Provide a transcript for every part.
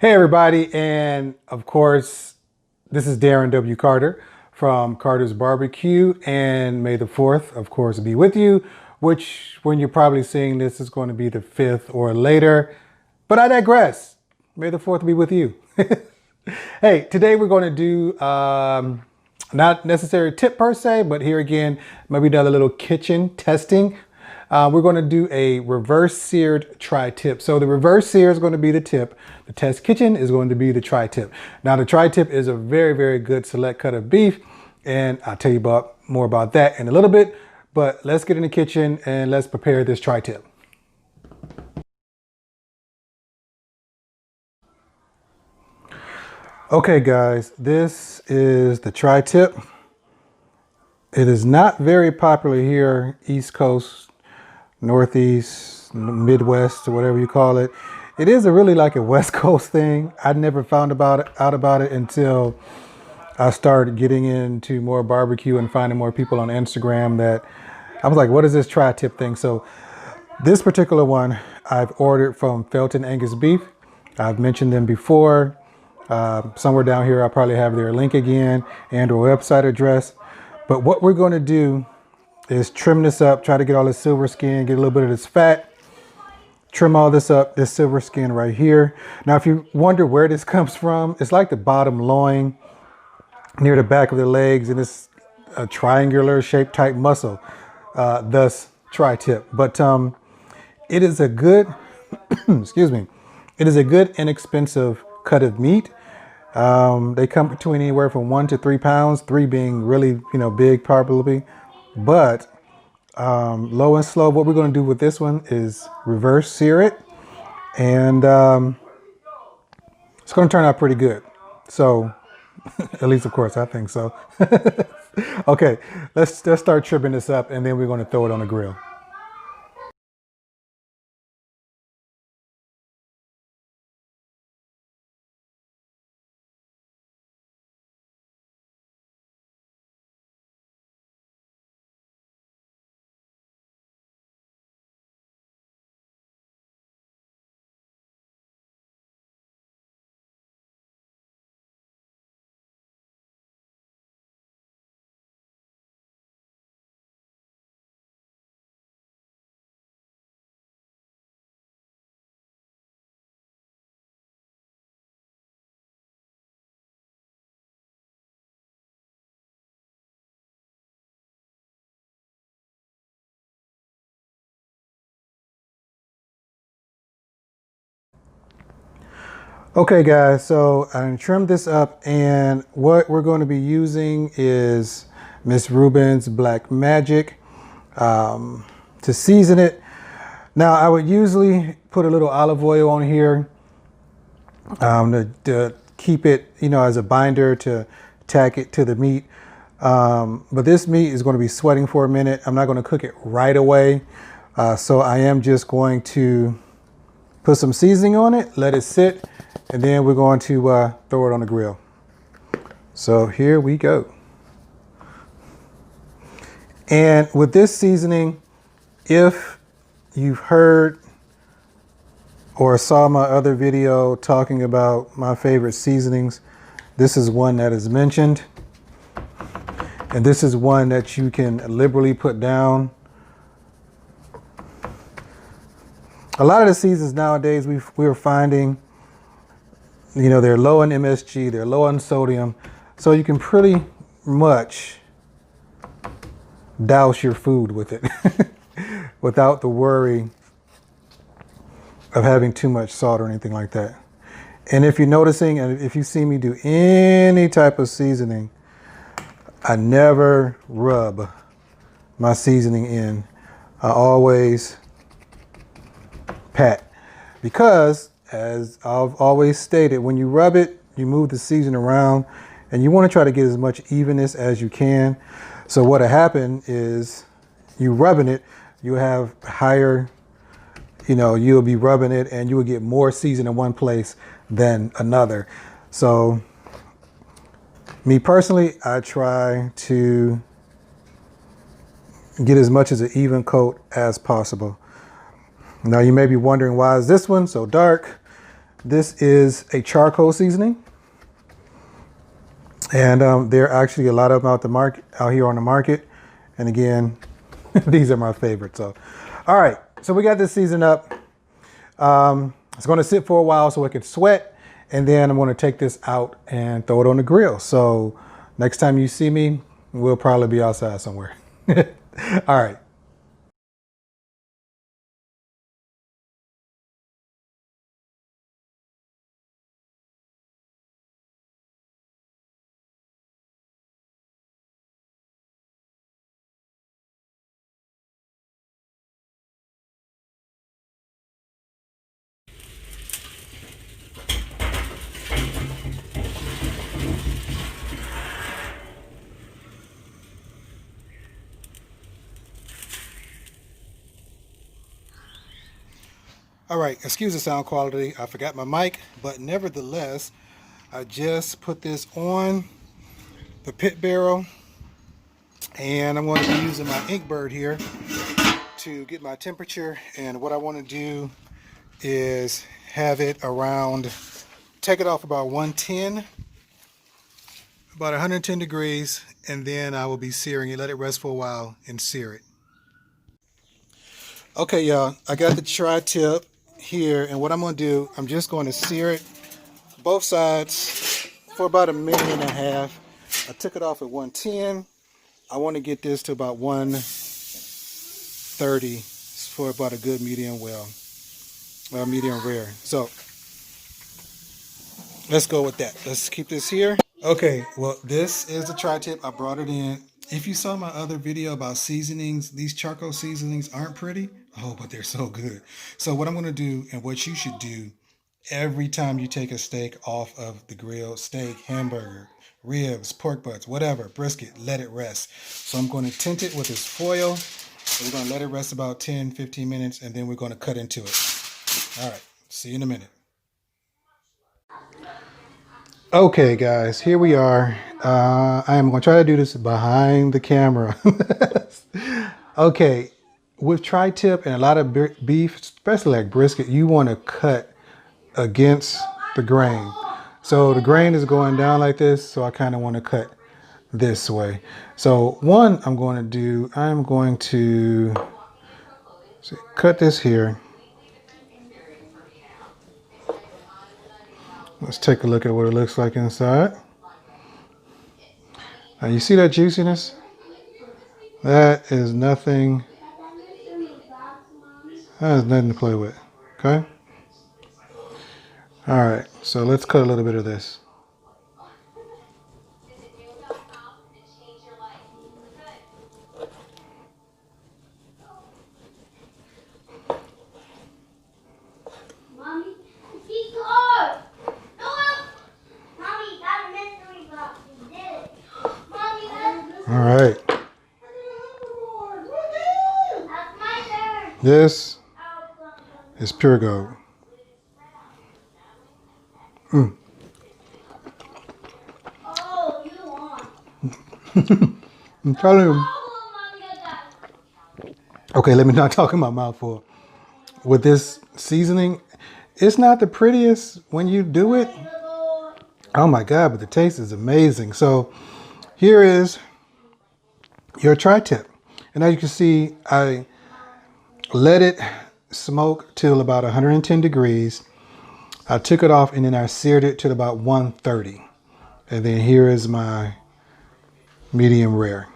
Hey everybody, and of course, this is Darren W. Carter from Carter's Barbecue, and may the 4th, of course, be with you, which when you're probably seeing this is going to be the 5th or later, but I digress. May the 4th be with you. Hey, today we're going to do not necessarily a tip per se, but here again, maybe another little kitchen testing. We're going to do a reverse seared tri-tip. So the reverse sear is going to be the tip. The test kitchen is going to be the tri-tip. Now the tri-tip is a very, very good select cut of beef. And I'll tell you more about that in a little bit. But let's get in the kitchen and let's prepare this tri-tip. Okay guys, this is the tri-tip. It is not very popular here, East Coast, Northeast, Midwest, or whatever you call it. It is really like a West Coast thing. I never found out about it until I started getting into more barbecue and finding more people on Instagram that I was like, what is this tri-tip thing? So this particular one I've ordered from Felton Angus Beef. I've mentioned them before. Somewhere down here, I'll probably have their link again and or website address. But what we're going to do is trim this up, try to get all this silver skin, get a little bit of this fat, trim all this up, this silver skin right here. Now, if you wonder where this comes from, it's like the bottom loin near the back of the legs, and it's a triangular shaped type muscle, thus tri-tip. But it is a good, excuse me, it is a good inexpensive cut of meat. They come between anywhere from 1 to 3 pounds, 3 being really, big probably. But low and slow, what we're going to do with this one is reverse sear it. And it's going to turn out pretty good. So, at least, of course, I think so. Okay, let's start trimming this up, and then we're going to throw it on the grill. Okay guys, so I trimmed this up, and what we're going to be using is Miss Rubin's Black Magic to season it. Now I would usually put a little olive oil on here to keep it, as a binder to tack it to the meat. But this meat is going to be sweating for a minute. I'm not going to cook it right away. So I am just going to put some seasoning on it, let it sit, and then we're going to throw it on the grill. So here we go. And with this seasoning, if you've heard or saw my other video talking about my favorite seasonings, this is one that is mentioned. And this is one that you can liberally put down. A lot of the seasons nowadays we're finding, they're low in MSG, they're low in sodium, so you can pretty much douse your food with it without the worry of having too much salt or anything like that. And if you're noticing, and if you see me do any type of seasoning, I never rub my seasoning in. I always pat, because as I've always stated, when you rub it, you move the seasoning around, and you want to try to get as much evenness as you can. So what'll happen is, you rubbing it, you have higher, you'll be rubbing it and you will get more season in one place than another. So me personally, I try to get as much as an even coat as possible. Now you may be wondering, why is this one so dark? This is a charcoal seasoning. And there are actually a lot of them out here on the market. And again, these are my favorites. So, all right. So we got this seasoned up. It's going to sit for a while so it can sweat. And then I'm going to take this out and throw it on the grill. So next time you see me, we'll probably be outside somewhere. All right. All right, excuse the sound quality. I forgot my mic, but nevertheless, I just put this on the pit barrel, and I'm going to be using my Inkbird here to get my temperature. And what I want to do is have it around, take it off about 110, about 110 degrees, and then I will be searing it. Let it rest for a while and sear it. Okay, y'all, I got the tri-tip here, and what I'm going to do, I'm just going to sear it both sides for about a minute and a half. I took it off at 110. I want to get this to about 130 for about a good medium medium rare. So let's go with that. Let's keep this here. Okay, well, this is the tri-tip. I brought it in. If you saw my other video about seasonings, these charcoal seasonings aren't pretty. Oh, but they're so good. So what I'm going to do, and what you should do every time you take a steak off of the grill, steak, hamburger, ribs, pork butts, whatever, brisket, let it rest. So I'm going to tint it with this foil. We're going to let it rest about 10, 15 minutes, and then we're going to cut into it. All right, see you in a minute. Okay, guys, here we are. I am going to try to do this behind the camera. Okay, with tri-tip and a lot of beef, especially like brisket, you want to cut against the grain. So the grain is going down like this, so I kind of want to cut this way. So one I'm going to do, I'm going to cut this here. Let's take a look at what it looks like inside. Now you see that juiciness? That is nothing. That is nothing to play with. Okay? All right, so let's cut a little bit of this. All right. This is pure gold. I'm telling you. Okay, let me not talk in my mouth for. With this seasoning, it's not the prettiest when you do it. Oh my God, but the taste is amazing. So here is your tri-tip. And as you can see, I let it smoke till about 110 degrees. I took it off and then I seared it to about 130. And then here is my medium rare.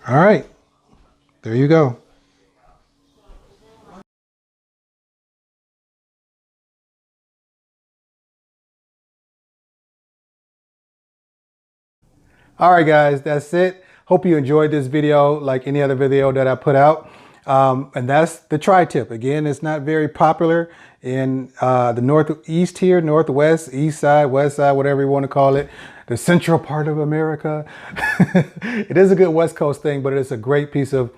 All right, there you go. All right, guys, that's it. Hope you enjoyed this video like any other video that I put out. And that's the tri-tip. Again, it's not very popular in the Northeast here, Northwest, East Side, West Side, whatever you want to call it, the central part of America. It is a good West Coast thing, but it's a great piece of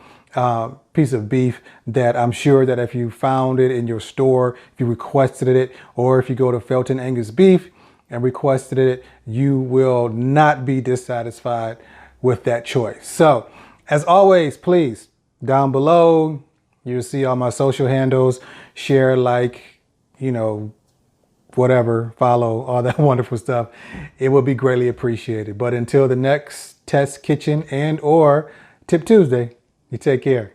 beef that I'm sure that if you found it in your store, if you requested it, or if you go to Felton Angus Beef and requested it, you will not be dissatisfied with that choice. So as always, please, down below, you'll see all my social handles, share, like, whatever, follow, all that wonderful stuff. It would be greatly appreciated. But until the next test kitchen and or Tip Tuesday, you take care.